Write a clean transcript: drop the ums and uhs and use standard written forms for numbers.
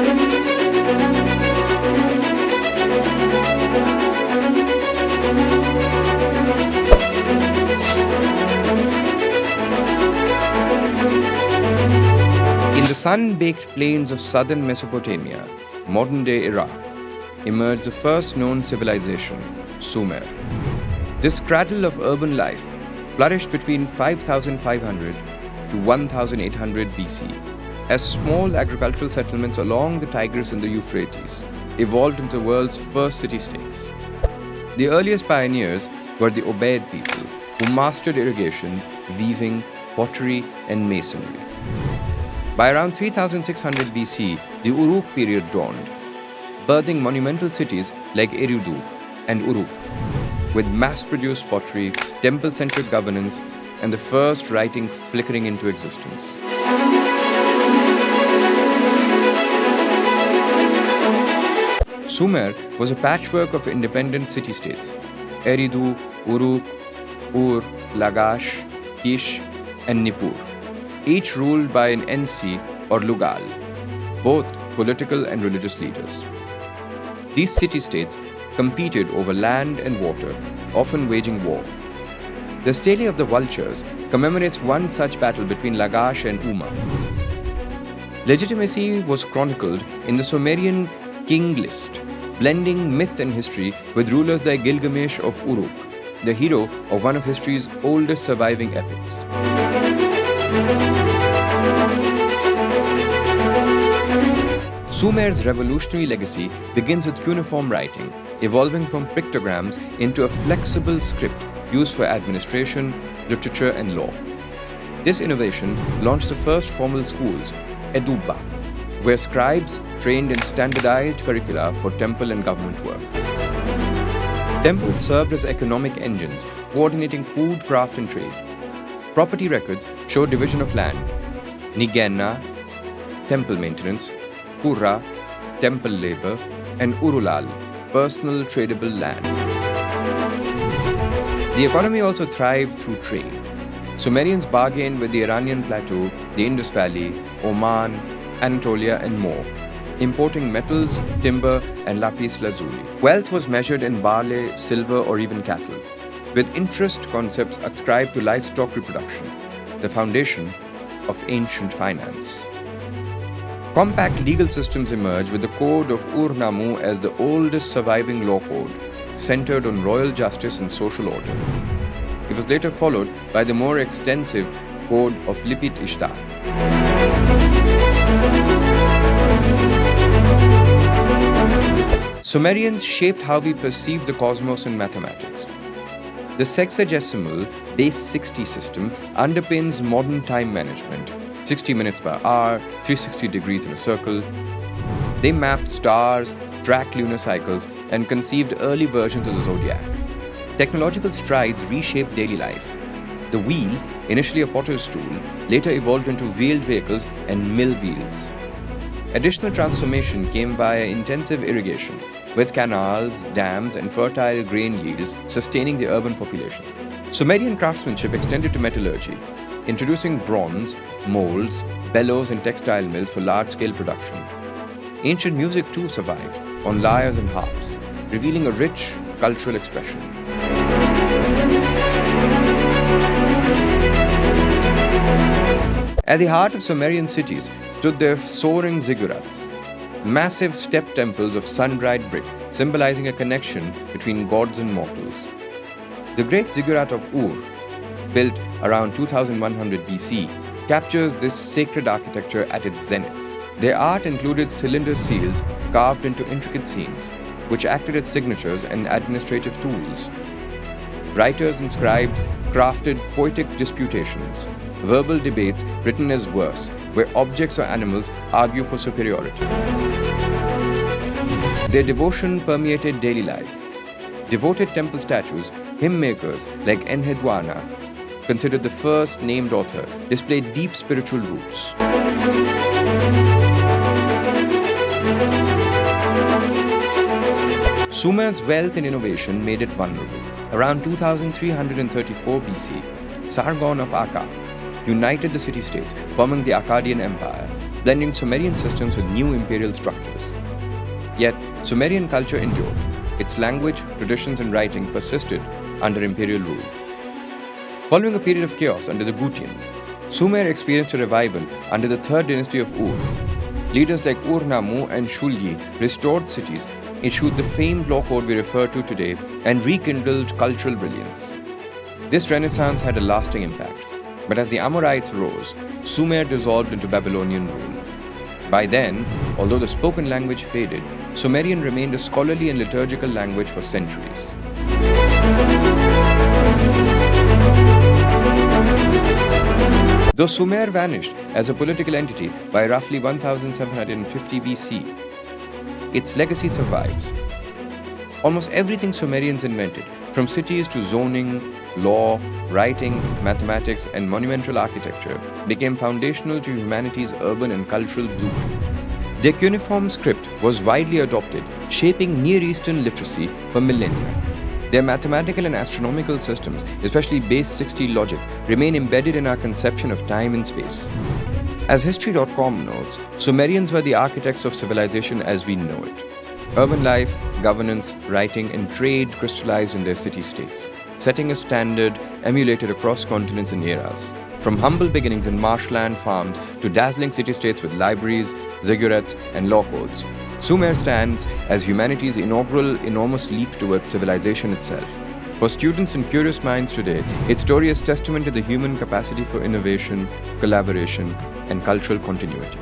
In the sun-baked plains of southern Mesopotamia, modern-day Iraq, emerged the first known civilization, Sumer. This cradle of urban life flourished between 5500 to 1800 BC as small agricultural settlements along the Tigris and the Euphrates evolved into the world's first city-states. The earliest pioneers were the Ubaid people, who mastered irrigation, weaving, pottery, and masonry. By around 3600 BC, the Uruk period dawned, birthing monumental cities like Eridu and Uruk, with mass-produced pottery, temple-centric governance, and the first writing flickering into existence. Sumer was a patchwork of independent city-states: Eridu, Uruk, Ur, Lagash, Kish, and Nippur, each ruled by an NC or Lugal, both political and religious leaders. These city-states competed over land and water, often waging war. The Stele of the Vultures commemorates one such battle between Lagash and Umma. Legitimacy was chronicled in the Sumerian king list, blending myth and history with rulers like Gilgamesh of Uruk, the hero of one of history's oldest surviving epics. Sumer's revolutionary legacy begins with cuneiform writing, evolving from pictograms into a flexible script used for administration, literature, and law. This innovation launched the first formal schools, Edubba, where scribes trained in standardized curricula for temple and government work. Temples served as economic engines, coordinating food, craft, and trade. Property records show division of land: Nigena, temple maintenance; Pura, temple labor; and Urulal, personal tradable land. The economy also thrived through trade. Sumerians bargained with the Iranian plateau, the Indus Valley, Oman, Anatolia, and more, importing metals, timber, and lapis lazuli. Wealth was measured in barley, silver, or even cattle, with interest concepts ascribed to livestock reproduction, the foundation of ancient finance. Compact legal systems emerged with the code of Ur-Nammu as the oldest surviving law code, centered on royal justice and social order. It was later followed by the more extensive code of Lipit Ishtar. Sumerians shaped how we perceive the cosmos and mathematics. The sexagesimal base 60 system underpins modern time management: 60 minutes per hour, 360 degrees in a circle. They mapped stars, tracked lunar cycles, and conceived early versions of the zodiac. Technological strides reshaped daily life. The wheel, initially a potter's tool, later evolved into wheeled vehicles and mill wheels. Additional transformation came via intensive irrigation, with canals, dams, and fertile grain yields sustaining the urban population. Sumerian craftsmanship extended to metallurgy, introducing bronze, molds, bellows, and textile mills for large-scale production. Ancient music too survived, on lyres and harps, revealing a rich cultural expression. At the heart of Sumerian cities stood their soaring ziggurats, massive step temples of sun-dried brick, symbolizing a connection between gods and mortals. The great ziggurat of Ur, built around 2100 BC, captures this sacred architecture at its zenith. Their art included cylinder seals carved into intricate scenes, which acted as signatures and administrative tools. Writers and scribes crafted poetic disputations, verbal debates written as verse, where objects or animals argue for superiority. Their devotion permeated daily life. Devoted temple statues, hymn makers like Enheduanna, considered the first named author, displayed deep spiritual roots. Sumer's wealth and innovation made it vulnerable. Around 2334 BC, Sargon of Akkad united the city-states, forming the Akkadian Empire, blending Sumerian systems with new imperial structures. Yet, Sumerian culture endured. Its language, traditions, and writing persisted under imperial rule. Following a period of chaos under the Gutians, Sumer experienced a revival under the third dynasty of Ur. Leaders like Ur-Nammu and Shulgi restored cities, issued the famed law code we refer to today, and rekindled cultural brilliance. This renaissance had a lasting impact, but as the Amorites rose, Sumer dissolved into Babylonian rule. By then, although the spoken language faded, Sumerian remained a scholarly and liturgical language for centuries. Though Sumer vanished as a political entity by roughly 1750 BC, its legacy survives. Almost everything Sumerians invented, from cities to zoning, law, writing, mathematics, and monumental architecture, became foundational to humanity's urban and cultural blueprint. Their cuneiform script was widely adopted, shaping Near Eastern literacy for millennia. Their mathematical and astronomical systems, especially base 60 logic, remain embedded in our conception of time and space. As History.com notes, Sumerians were the architects of civilization as we know it. Urban life, governance, writing, and trade crystallized in their city-states, setting a standard emulated across continents and eras. From humble beginnings in marshland farms to dazzling city-states with libraries, ziggurats, and law codes, Sumer stands as humanity's inaugural enormous leap towards civilization itself. For students and curious minds today, its story is testament to the human capacity for innovation, collaboration, and cultural continuity.